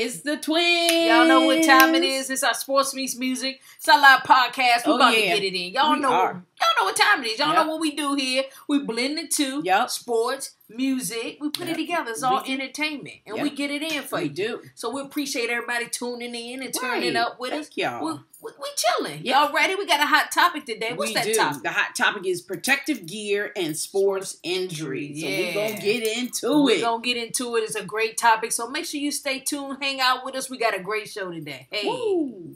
It's the twins. Y'all know what time it is. It's our Sports Meets Music. It's our live podcast. We're about to get it in. Y'all know what time it is. Y'all know what we do here. We blend the two. Sports, music. We put it together. It's all entertainment. And we get it in for you. We do. So we appreciate everybody tuning in and turning up with us. Y'all. We chilling. Y'all ready? We got a hot topic today. What's that topic? The hot topic is protective gear and sports injuries. So we're going to get into it. We're going to get into it. It's a great topic. So make sure you stay tuned. Hang out with us. We got a great show today. Hey. Woo.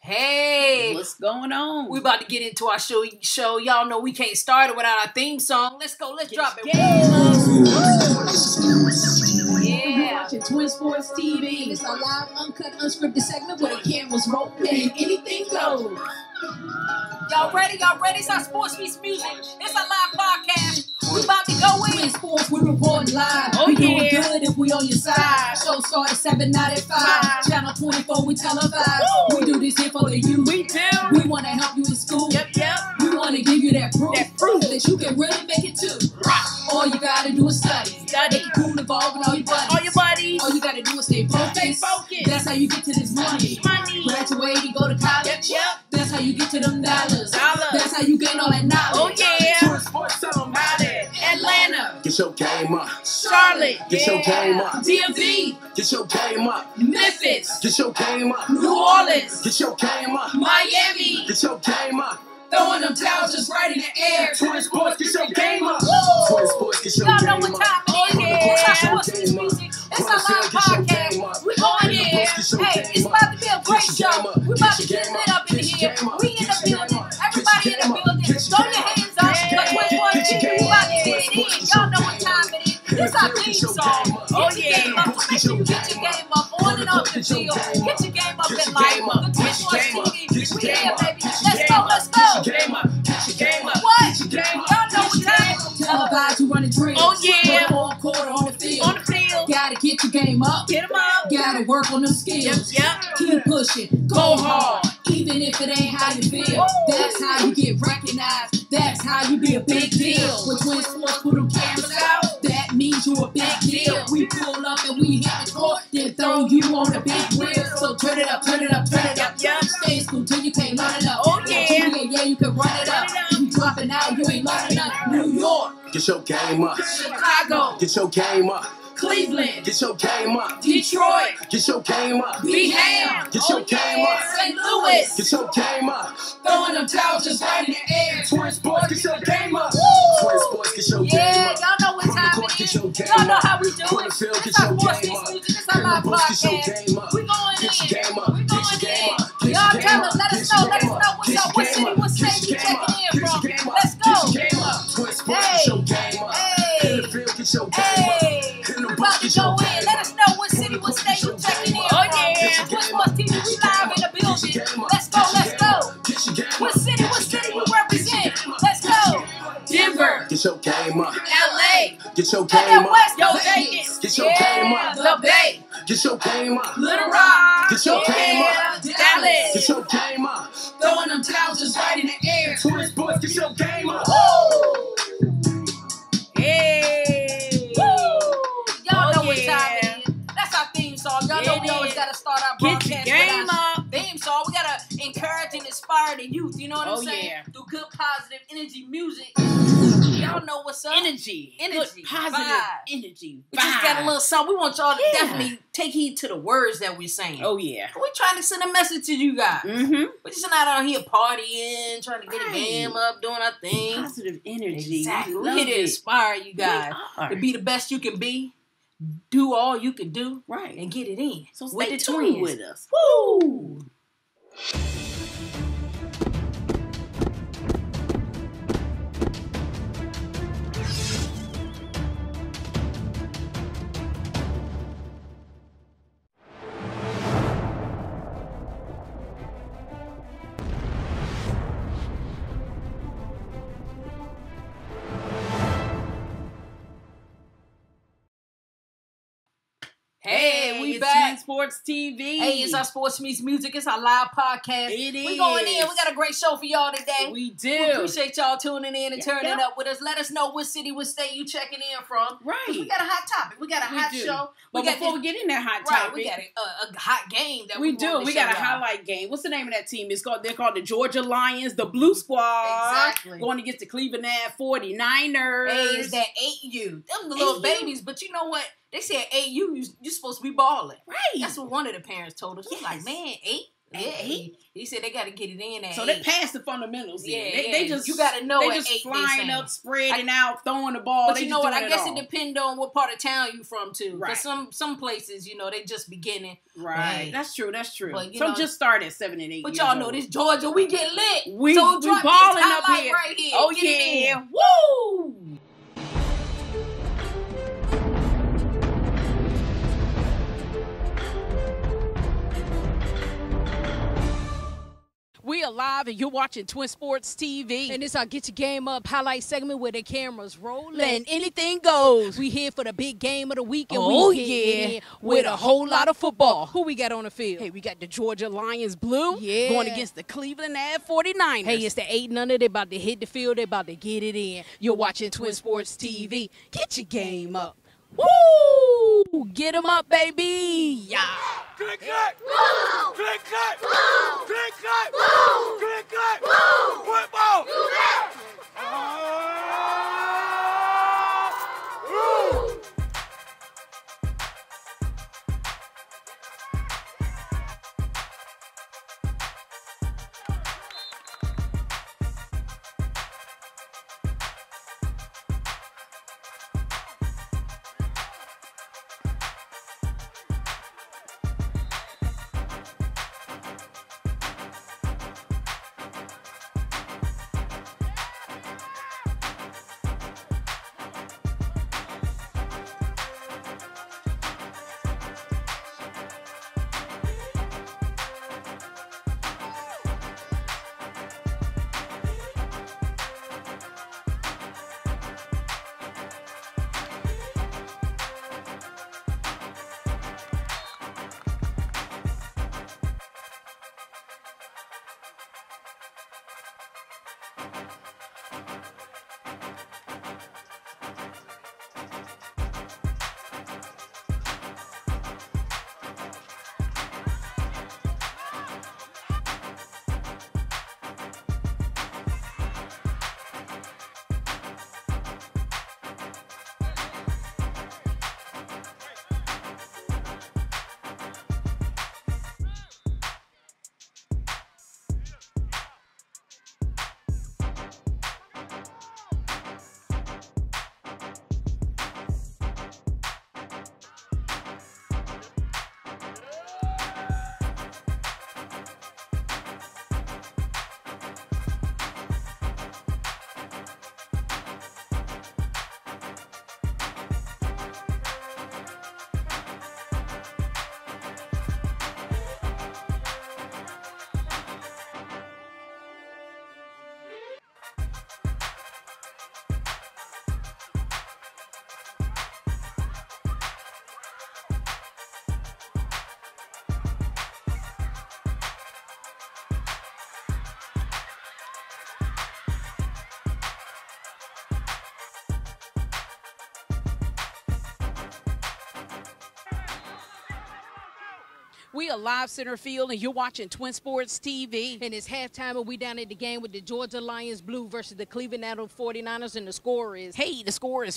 Hey, what's going on? We about to get into our show. Y'all know we can't start it without our theme song. Let's go. Let's drop it. Yeah. Watching TwinSportsTV. It's a live, uncut, unscripted segment where the cameras roll and anything goes. Y'all ready? Y'all ready? It's our Sports Meets Music. It's a live podcast. We about to go in. Sports, we reporting live. We doing good if we on your side. Show started 7, 9, and 5. Channel 24, we televise. We do this here for the youth. We do. We want to help you in school. Yep. We want to give you that proof that you can really make it too. All you gotta do is study. Make it cool, involved with all your buddies. All you gotta do is stay focused. That's how you get to this money. Graduate, you go to college. That's how you get to them dollars. That's how you gain all that knowledge. Sports, tell them about it. Atlanta. Get your game up. Charlotte. Get your game up. DMV. Get your game up. Memphis. Get your game up. New Orleans. Get your game up. Miami. Get your game up. Throwing them towels just right in the air. Twin Sports, get your game up. Twin Sports, get your game up. Y'all know what time it is. It's our Sports Meets Music. It's a live podcast. We going in. Hey, it's about to be a great show. We about to get lit up in here. We in the building. Everybody in the building. Throw your hands up. Twin Sports TV. We about to get it in. Y'all know what time it is. This our theme song. Get your game up. So make sure you get your game up on and off the field. Get your game up in life. The Twin Sports TV. We here, baby. Let's go. Let's go. Game up. Get your game up. What? Y'all know what time. Televise, you running drills. Full quarter on the field. Gotta get your game up. Get them up. Gotta work on them skills. Keep pushing. Go hard. Even if it ain't how you feel. That's how you get recognized. That's how you be a big deal. When Twin Sports put them cameras out, that means you're a big deal. We pull up and we hit the court, then throw you on the big wheel. So turn it up, turn it up, turn it up. Stay in school till you can't learn enough. Yeah, you can run it up. You dropping out, you ain't learning enough. New York. Get your game up. Chicago. Get your game up. Cleveland. Get your game up. Detroit. Get your game up. Beham. Get your game up. St. Louis. Get your game up. Throwing them towels just right in the air. Twin Sports, get your game up. Twin Sports, get your game up. Yeah, y'all know what time it is. Y'all know how we do it. It's our Sports Meets Music. It's our live podcast. We going in. We going in. Y'all tell us, let us know what's up. What city, what state you checking in from. Let's go. Twin Sports, get your game up. In the field, get your game up. We about to go in. Let us know what city, what state you checking in from. Twin Sports TV, we live in the building. Let's go, let's go. What city you represent? Let's go. Denver. Get your game up. LA. Get your game up. Yo, Vegas. Get your game up. The Bay. Get your game up. Little Rock. Get your game up. Dallas. Get your game up. Throwing them towels just right in the air. Twin Sports, get your game up. Hey. Y'all know what time it is. That's our theme song. Y'all know we always gotta start our broadcast Get your game up. Theme song. We gotta encourage and inspire the youth. You know what I'm saying? Yeah. Through good, positive energy music. Y'all know what's up. Energy. Good, positive vibe. energy. We just got a little something. We want y'all to definitely take heed to the words that we're saying. Oh, yeah. We're trying to send a message to you guys. Mm-hmm. We're just not out here partying, trying to get a game up, doing our thing. Positive energy. Exactly. We're here to inspire you guys to be the best you can be, do all you can do, right, and get it in. So stay tuned with us. Woo! Hey, we it's back. Twin Sports TV. Hey, it's our Sports Meets Music. It's our live podcast. It is. We going in. We got a great show for y'all today. We do. We appreciate y'all tuning in and turning up with us. Let us know what city, what state you checking in from. Right. We got a hot topic. We got a hot show. But before we get in that hot topic, we got a hot game that we do. We got a highlight game. What's the name of that team? They're called the Georgia Lions, the Blue Squad. Exactly. Going against the Cleveland 49ers. Hey, it's that 8U. Them the little babies, but you know what? They said 8U, you're supposed to be balling. Right. That's what one of the parents told us. He's like, man, 8? Yeah. He said they got to get it in at so 8. They passed the fundamentals. Yeah, They just, you got to know they at just 8 flying up, spreading out, throwing the ball. But you know what? I guess it depends on what part of town you from too. Right. Because some places, you know, they just beginning. Right. Hey. That's true. But, some just start at 7 and 8. But y'all know this Georgia, we get lit. We balling up here. Right here. Oh Get yeah. Woo! We are live and you're watching Twin Sports TV. And it's our Get Your Game Up highlight segment where the cameras rolling. And anything goes. We here for the big game of the week. And with a whole lot of football. Who we got on the field? Hey, we got the Georgia Lions Blue going against the Cleveland 49ers. Hey, it's the 8-0. They about to hit the field. They about to get it in. You're watching Twin Sports TV. Get your game up. Woo! Get them up, baby. Yeah. Click cut! Woo! Click cut! Woo! Click cut! Woo! Click cut! Woo! Football! Woo! We are live center field, and you're watching Twin Sports TV. And it's halftime, and we down at the game with the Georgia Lions Blue versus the Cleveland 49ers, and the score is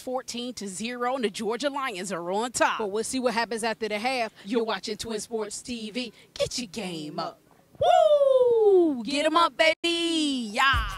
14-0, and the Georgia Lions are on top. But we'll see what happens after the half. You're watching Twin Sports TV. Get your game up. Woo! Get them up, baby. Yeah.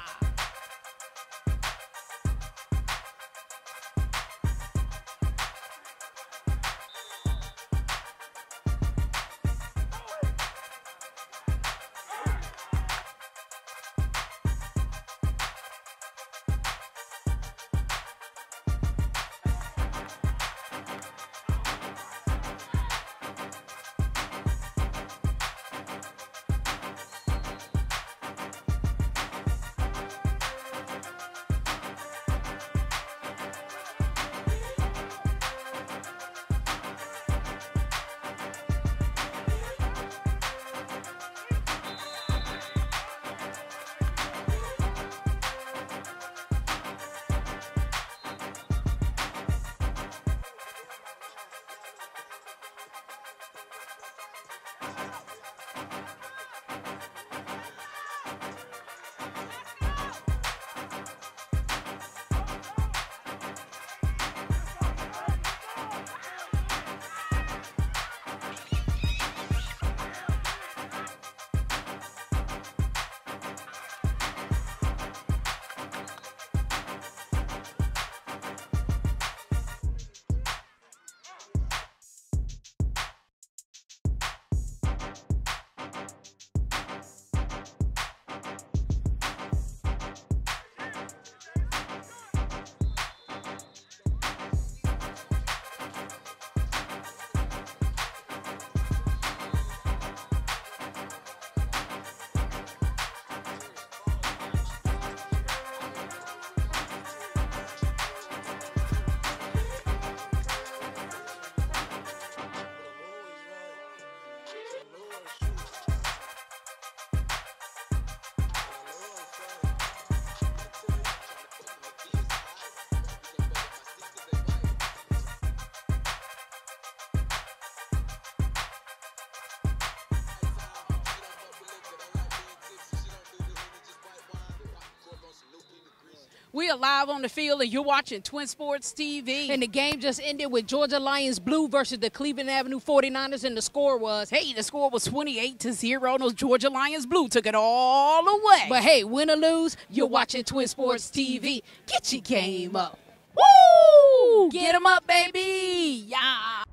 We are live on the field, and you're watching Twin Sports TV. And the game just ended with Georgia Lions Blue versus the Cleveland Avenue 49ers, and the score was 28-0. Those Georgia Lions Blue took it all away. But hey, win or lose, you're watching Twin Sports TV. Get your game up. Woo! Get them up, baby! Yeah!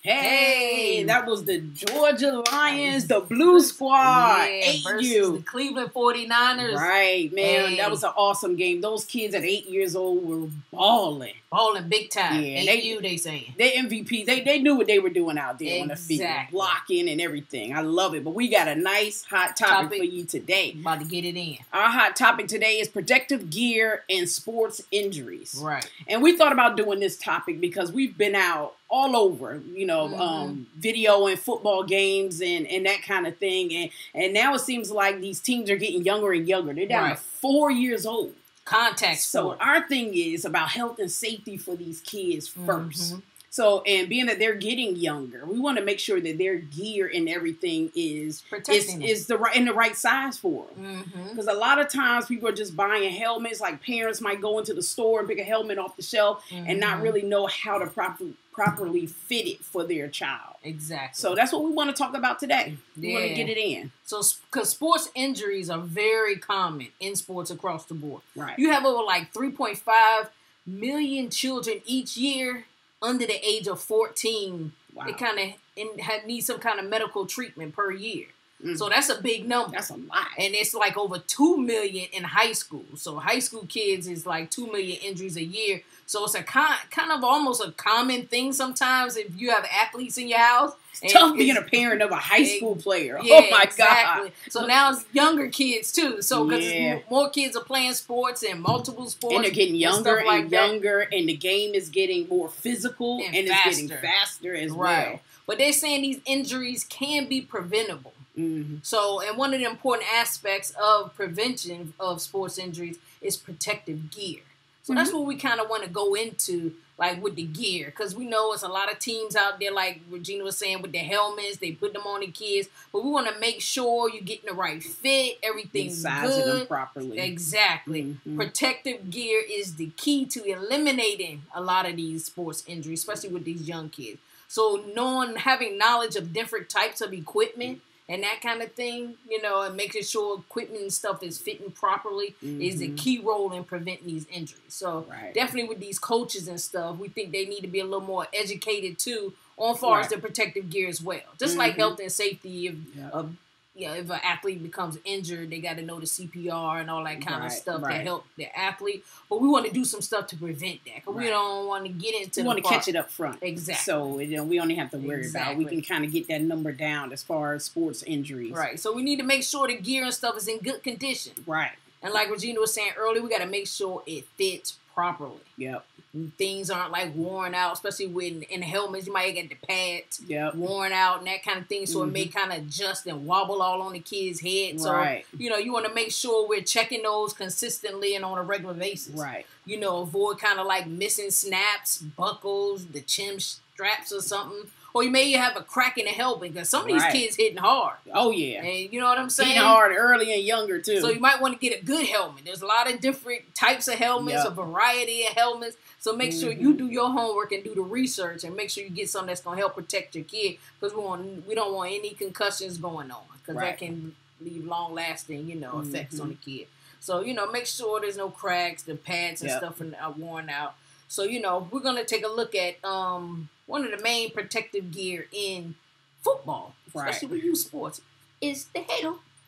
Hey, that was the Georgia Lions, the Blue Squad. Yeah, versus the Cleveland 49ers. Right, man. Hey. That was an awesome game. Those kids at 8 years old were balling. Balling big time. Yeah, they saying. They MVP. They knew what they were doing out there on the field. Blocking and everything. I love it. But we got a nice hot topic for you today. About to get it in. Our hot topic today is protective gear and sports injuries. Right. And we thought about doing this topic because we've been out all over, video and football games and that kind of thing. And now it seems like these teams are getting younger and younger. They're down to 4 years old. Contact sport. So our thing is about health and safety for these kids first. So, and being that they're getting younger, we want to make sure that their gear and everything is the right size for them. Because a lot of times people are just buying helmets. Like parents might go into the store and pick a helmet off the shelf and not really know how to properly fit it for their child. Exactly. So that's what we want to talk about today. We want to get it in. So, because sports injuries are very common in sports across the board. Right. You have over like 3.5 million children each year under the age of 14. Wow. They kind of need some kind of medical treatment per year. So that's a big number. That's a lot. And it's like over 2 million in high school. So high school kids is like 2 million injuries a year. So it's a kind of almost a common thing sometimes if you have athletes in your house. It's tough being a parent of a high school player. Yeah, oh my God. So now it's younger kids too. So because more kids are playing sports and multiple sports. And they're getting younger and younger. And the game is getting more physical and it's getting faster as well. But they're saying these injuries can be preventable. So, and one of the important aspects of prevention of sports injuries is protective gear. So that's what we kind of want to go into, like with the gear, because we know it's a lot of teams out there, like Regina was saying, with the helmets, they put them on the kids, but we want to make sure you're getting the right fit, everything's sizing good. Them properly. Exactly. Protective gear is the key to eliminating a lot of these sports injuries, especially with these young kids. So having knowledge of different types of equipment and that kind of thing, and making sure equipment and stuff is fitting properly is a key role in preventing these injuries. So definitely with these coaches and stuff, we think they need to be a little more educated too on far as the protective gear as well. Just like health and safety if an athlete becomes injured, they got to know the CPR and all that kind of stuff to help the athlete. But we want to do some stuff to prevent that because we don't want to get into. We want to catch it up front, exactly. So we only have to worry about. We can kind of get that number down as far as sports injuries. Right. So we need to make sure the gear and stuff is in good condition. Right. And like Regina was saying earlier, we got to make sure it fits properly. Yep. Things aren't like worn out, especially when in helmets you might get the pads worn out and that kind of thing, so it may kind of adjust and wobble all on the kid's head. So you want to make sure we're checking those consistently and on a regular basis. Right. Avoid kind of like missing snaps, buckles, the chin straps or something. Or you may have a crack in the helmet because some of these kids hitting hard. Oh, yeah. And you know what I'm saying? Hitting hard early and younger, too. So you might want to get a good helmet. There's a lot of different types of helmets, a variety of helmets. So make sure you do your homework and do the research and make sure you get something that's going to help protect your kid because we don't want any concussions going on because that can leave long-lasting, effects on the kid. So, make sure there's no cracks, the pads and stuff are worn out. So, we're going to take a look at one of the main protective gear in football, especially with youth sports, is the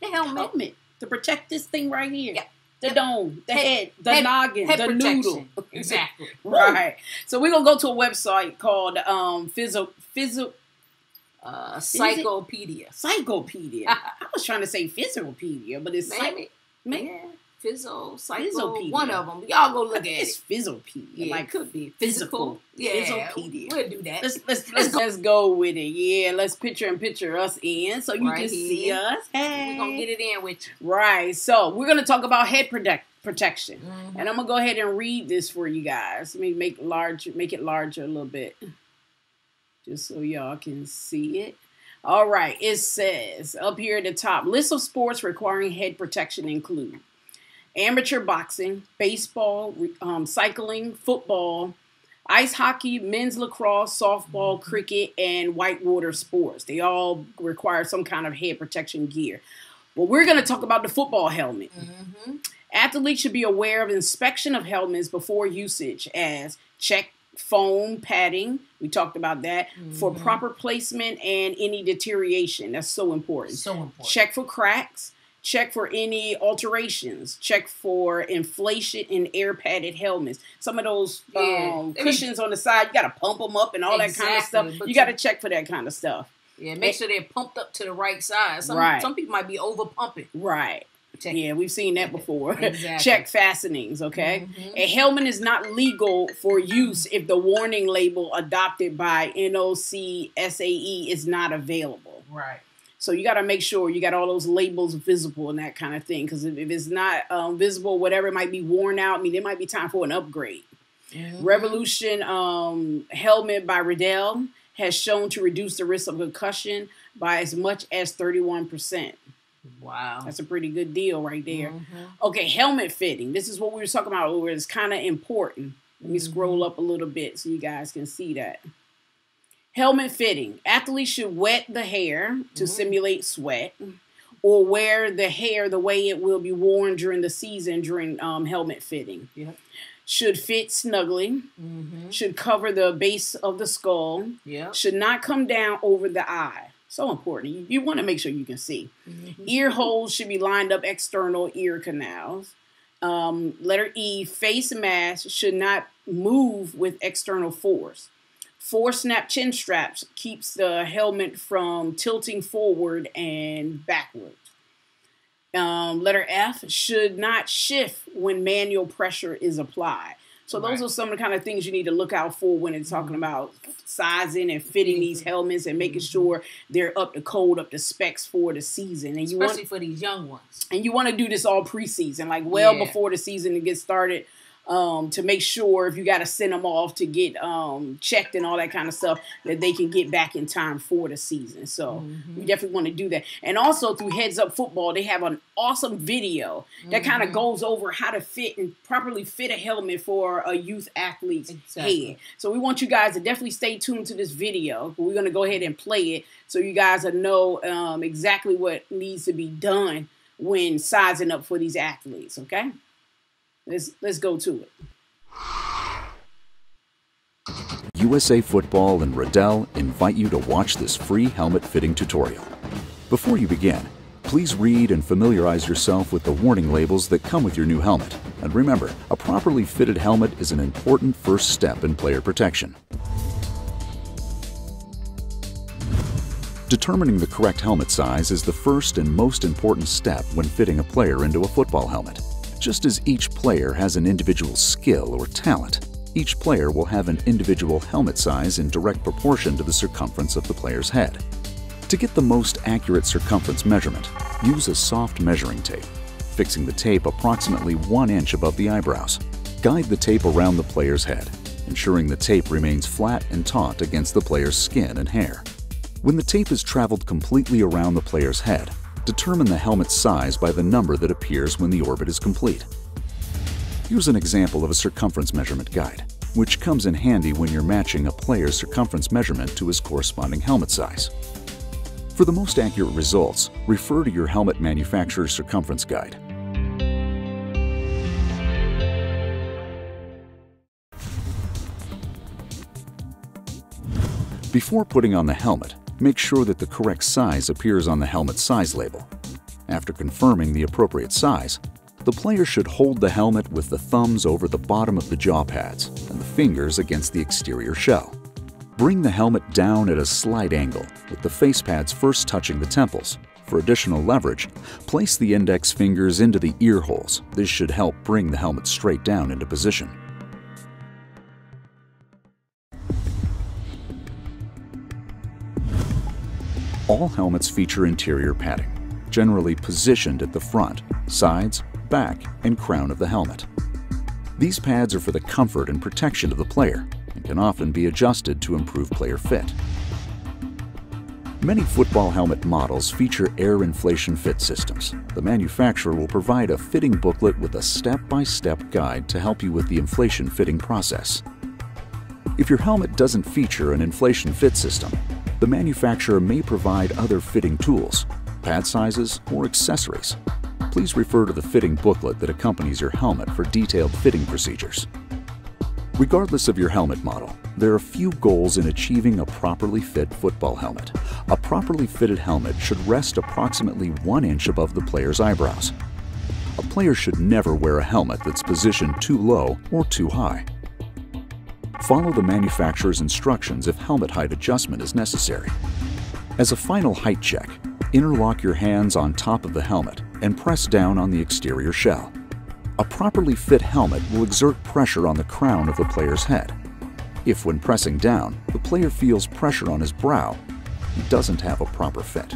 helmet. To protect this thing right here. Yeah. The dome, the head, the noggin, the noodle. Exactly. Right. So we're going to go to a website called Psychopedia. Psychopedia. I was trying to say Physiopedia, but it's Psychopedia. One of them. Y'all go look at it. It's Physiopedia. Yeah, it could be physical. Yeah, Physiopedia. We'll do that. Let's go with it. Yeah, let's picture us in so you can see us. Hey. We're going to get it in with you. Right. So we're going to talk about head protection. And I'm gonna go ahead and read this for you guys. Let me make it larger a little bit, just so y'all can see it. All right, it says up here at the top, list of sports requiring head protection include amateur boxing, baseball, cycling, football, ice hockey, men's lacrosse, softball, cricket, and whitewater sports. They all require some kind of head protection gear. But we're going to talk about the football helmet. Athletes should be aware of inspection of helmets before usage, as check foam padding. We talked about that for proper placement and any deterioration. That's so important. So important. Check for cracks. Check for any alterations. Check for inflation in air padded helmets. Some of those cushions on the side, you got to pump them up and all that kind of stuff. You got to check for that kind of stuff. Yeah, make sure they're pumped up to the right size. Some people might be over pumping. Right. Yeah, we've seen that before. Check fastenings, okay? A helmet is not legal for use if the warning label adopted by NOC/SAE is not available. Right. So you got to make sure you got all those labels visible and that kind of thing. Because if it's not visible, whatever, it might be worn out. I mean, there might be time for an upgrade. Revolution helmet by Riddell has shown to reduce the risk of concussion by as much as 31%. Wow. That's a pretty good deal right there. Okay, helmet fitting. This is what we were talking about where it's kind of important. Let me scroll up a little bit so you guys can see that. Helmet fitting. Athletes should wet the hair to simulate sweat or wear the hair the way it will be worn during the season during helmet fitting. Should fit snugly. Should cover the base of the skull. Should not come down over the eye. So important. You want to make sure you can see. Ear holes should be lined up external ear canals. Letter E, face mask should not move with external force. 4-snap chin straps keeps the helmet from tilting forward and backwards. Letter F, should not shift when manual pressure is applied. So those are some of the kind of things you need to look out for when it's talking about sizing and fitting these helmets and making sure they're up to code, up to specs for the season. And especially for these young ones. And you want to do this all preseason, like before the season to get started, to make sure if you got to send them off to get checked and all that kind of stuff, that they can get back in time for the season. So we definitely want to do that. And also through Heads Up Football, they have an awesome video that kind of goes over how to fit and properly fit a helmet for a youth athlete's head. So we want you guys to definitely stay tuned to this video. We're going to go ahead and play it so you guys will know exactly what needs to be done when sizing up for these athletes, okay? Let's go to it. USA Football and Riddell invite you to watch this free helmet fitting tutorial. Before you begin, please read and familiarize yourself with the warning labels that come with your new helmet. And remember, a properly fitted helmet is an important first step in player protection. Determining the correct helmet size is the first and most important step when fitting a player into a football helmet. Just as each player has an individual skill or talent, each player will have an individual helmet size in direct proportion to the circumference of the player's head. To get the most accurate circumference measurement, use a soft measuring tape, fixing the tape approximately 1 inch above the eyebrows. Guide the tape around the player's head, ensuring the tape remains flat and taut against the player's skin and hair. When the tape has traveled completely around the player's head, determine the helmet's size by the number that appears when the orbit is complete. Here's an example of a circumference measurement guide, which comes in handy when you're matching a player's circumference measurement to his corresponding helmet size. For the most accurate results, refer to your helmet manufacturer's circumference guide. Before putting on the helmet, make sure that the correct size appears on the helmet size label. After confirming the appropriate size, the player should hold the helmet with the thumbs over the bottom of the jaw pads and the fingers against the exterior shell. Bring the helmet down at a slight angle, with the face pads first touching the temples. For additional leverage, place the index fingers into the ear holes. This should help bring the helmet straight down into position. All helmets feature interior padding, generally positioned at the front, sides, back and crown of the helmet. These pads are for the comfort and protection of the player and can often be adjusted to improve player fit. Many football helmet models feature air inflation fit systems. The manufacturer will provide a fitting booklet with a step-by-step guide to help you with the inflation fitting process. If your helmet doesn't feature an inflation fit system, the manufacturer may provide other fitting tools, pad sizes, or accessories. Please refer to the fitting booklet that accompanies your helmet for detailed fitting procedures. Regardless of your helmet model, there are a few goals in achieving a properly fit football helmet. A properly fitted helmet should rest approximately 1 inch above the player's eyebrows. A player should never wear a helmet that's positioned too low or too high. Follow the manufacturer's instructions if helmet height adjustment is necessary. As a final height check, interlock your hands on top of the helmet and press down on the exterior shell. A properly fit helmet will exert pressure on the crown of the player's head. If when pressing down, the player feels pressure on his brow, he doesn't have a proper fit.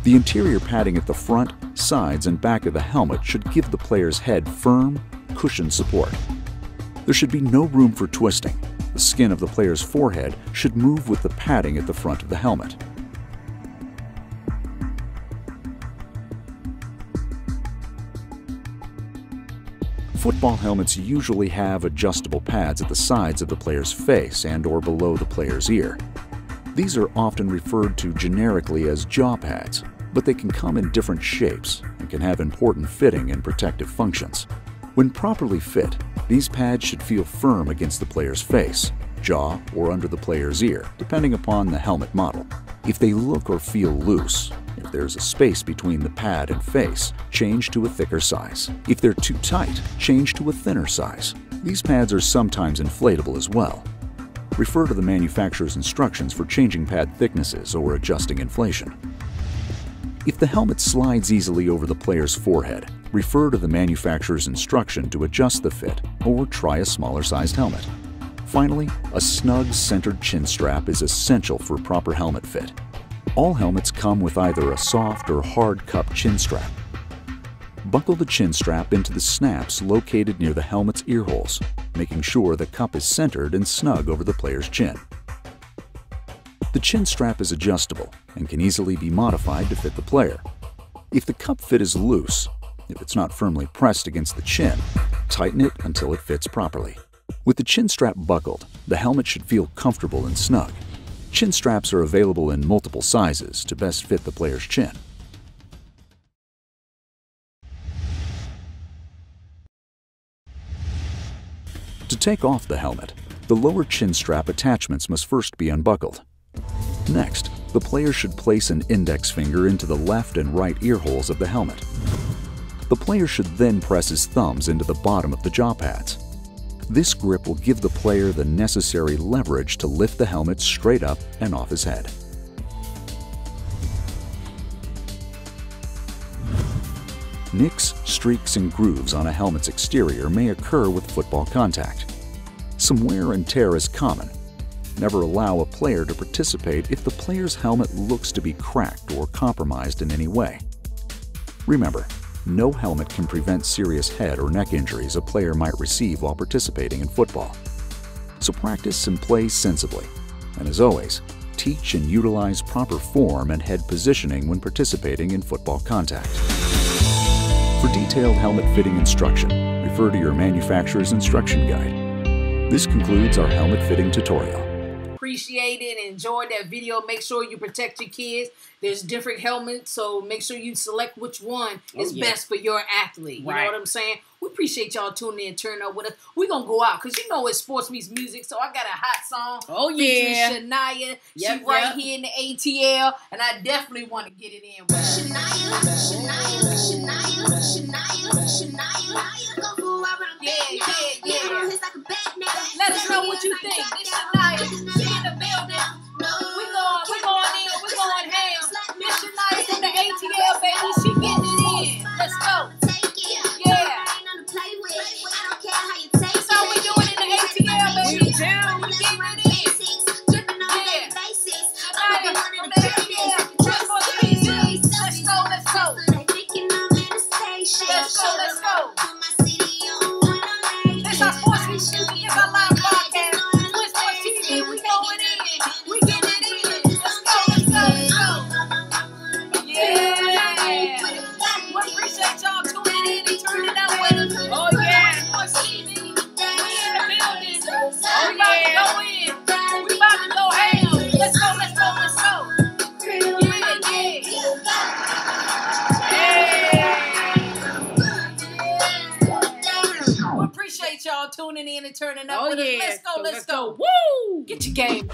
The interior padding at the front, sides, and back of the helmet should give the player's head firm, cushioned support. There should be no room for twisting. The skin of the player's forehead should move with the padding at the front of the helmet. Football helmets usually have adjustable pads at the sides of the player's face and/or below the player's ear. These are often referred to generically as jaw pads, but they can come in different shapes and can have important fitting and protective functions. When properly fit, these pads should feel firm against the player's face, jaw, or under the player's ear, depending upon the helmet model. If they look or feel loose, if there's a space between the pad and face, change to a thicker size. If they're too tight, change to a thinner size. These pads are sometimes inflatable as well. Refer to the manufacturer's instructions for changing pad thicknesses or adjusting inflation. If the helmet slides easily over the player's forehead, refer to the manufacturer's instruction to adjust the fit or try a smaller sized helmet. Finally, a snug centered chin strap is essential for proper helmet fit. All helmets come with either a soft or hard cup chin strap. Buckle the chin strap into the snaps located near the helmet's ear holes, making sure the cup is centered and snug over the player's chin. The chin strap is adjustable and can easily be modified to fit the player. If the cup fit is loose, if it's not firmly pressed against the chin, tighten it until it fits properly. With the chin strap buckled, the helmet should feel comfortable and snug. Chin straps are available in multiple sizes to best fit the player's chin. To take off the helmet, the lower chin strap attachments must first be unbuckled. Next, the player should place an index finger into the left and right ear holes of the helmet. The player should then press his thumbs into the bottom of the jaw pads. This grip will give the player the necessary leverage to lift the helmet straight up and off his head. Nicks, streaks, and grooves on a helmet's exterior may occur with football contact. Some wear and tear is common. Never allow a player to participate if the player's helmet looks to be cracked or compromised in any way. Remember, no helmet can prevent serious head or neck injuries a player might receive while participating in football. So practice and play sensibly. And as always, teach and utilize proper form and head positioning when participating in football contact. For detailed helmet fitting instruction, refer to your manufacturer's instruction guide. This concludes our helmet fitting tutorial. Appreciate it and enjoyed that video. Make sure you protect your kids. There's different helmets, so make sure you select which one is best for your athlete. You know what I'm saying? We appreciate y'all tuning in and turning up with us. We're going to go out because you know it's sports meets music, so I got a hot song featuring Shania. She's right here in the ATL, and I definitely want to get it in with her. Shania. Let us know what you think. This Shania, she in the building. We're going ham. This Shania from the ATL, baby. She getting it in. Let's go. Yeah. That's how we doing in the ATL, baby. We getting it in. Yeah. Shania from the ATL. TwinSportsTV. Let's go. Let's go. tuning in and turning up with us. Let's go. Woo! Get your game.